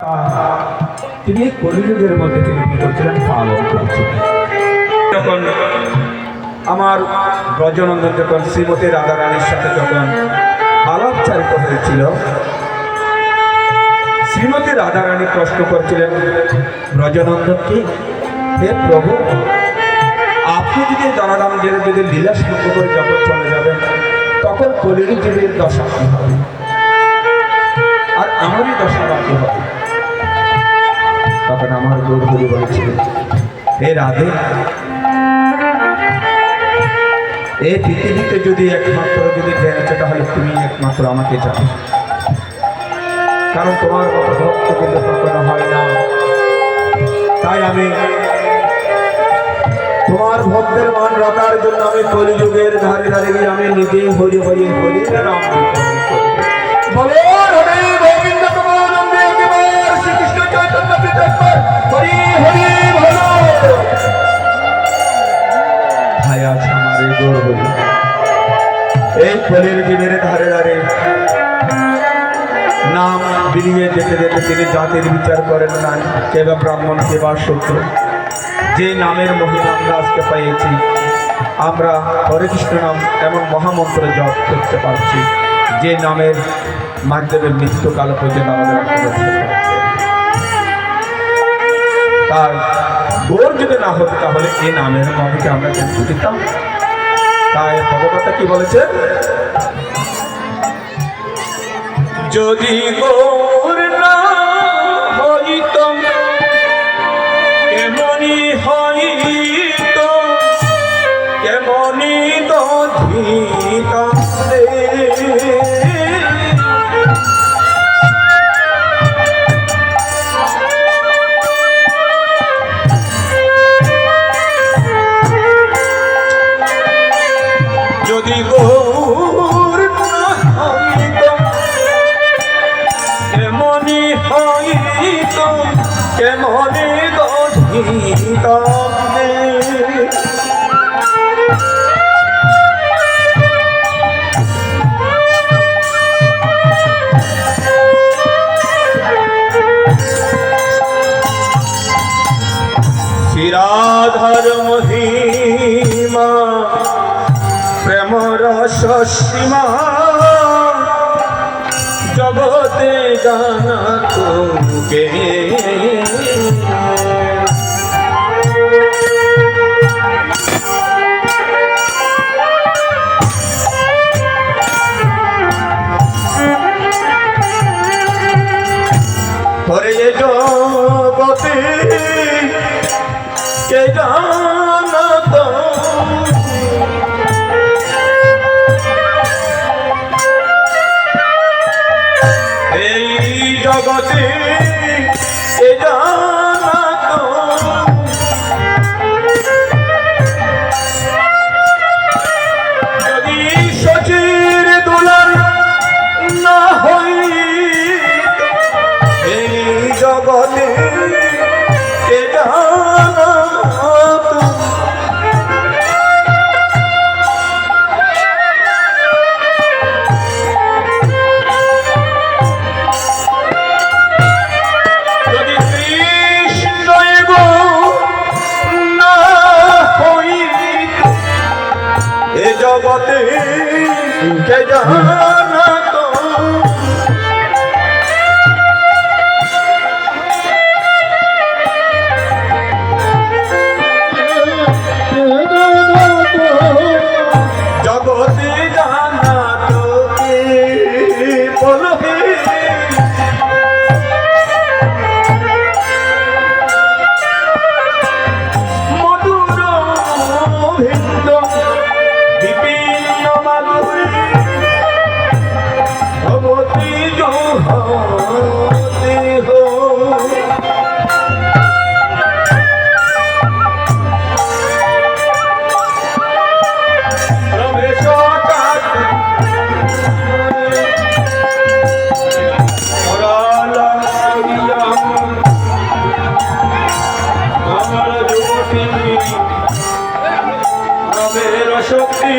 তিনি কলিযুগের মধ্যে তিনি কি করছিলেন, পালন করছিলেন। যখন আমার ব্রজনন্দন যখন শ্রীমতী রাধারানীর সাথে যখন আলাপচারিত হয়েছিল, শ্রীমতী রাধারানী প্রশ্ন করছিলেন ব্রজনন্দনকে, হে প্রভু, আপনি যদি জনারাম জেলে যদি লীলা শুরু করে যখন চলে যাবেন তখন কলিযুগের দশা কি হবে, আর আমারই দশা বাকি হবে। তখন আমার গৌরহরি বলেছিলেন, হে রাধে, এই পৃথিবীতে যদি একমাত্র যদি জ্ঞান আছে তাহলে তুমি একমাত্র আমাকে জানো, কারণ তোমার মতো ভক্ত কিন্তু কখনো হয় না। তাই আমি তোমার ভক্তের মান রাখার জন্য আমি কলিযুগের ধারে ধারে গিয়ে আমি নিজে হরি হরি হরি রাম বলো হরে গোবিন্দ প্রেমানন্দে একবার শ্রীকৃষ্ণ চৈতন্য পিতা একবার হরি হরি বলো। ভাই আছে আমার এই গৌরহরি, এই কলিযুগের ধারে ধারে নাম বিলিয়ে যেতে যেতে তিনি জাতির বিচার করেন না, কে বা ব্রাহ্মণ কে বা শূদ্র। যে নামের মহিমা আমরা আজকে পেয়েছি, আমরা হরে কৃষ্ণ নাম এমন মহামন্ত্র জপ করতে পারছি, যে নামের মাধ্যমে মৃত্যুকাল পর্যন্ত আমাদের তার গোর যদি না হতো তাহলে এই নামের মহিমাকে আমরা কেন বুঝতাম। তাই ভগবত কি বলেছে, যদি গৌর না হইত কেমনি হইত কেমনি দধিত যদি গৌর না হইত কেমনি হইত কেমনি দধিত রাধার মহিমা প্রেম রস সীমা জগতে জানা তোকে হরে জগতে কে জানা তো এই জগতে কে জানা তো যদি শচির দুলার না হই এই জগতে কে জানা তো যদি কৃষ্ণ গো না হইত এ জগতে কে জানা তো জগতে জানা তোকে বলবে মধুর ভিন্ন বিপিন্ন মাধুরী ভগবতী জহতে হো শক্তি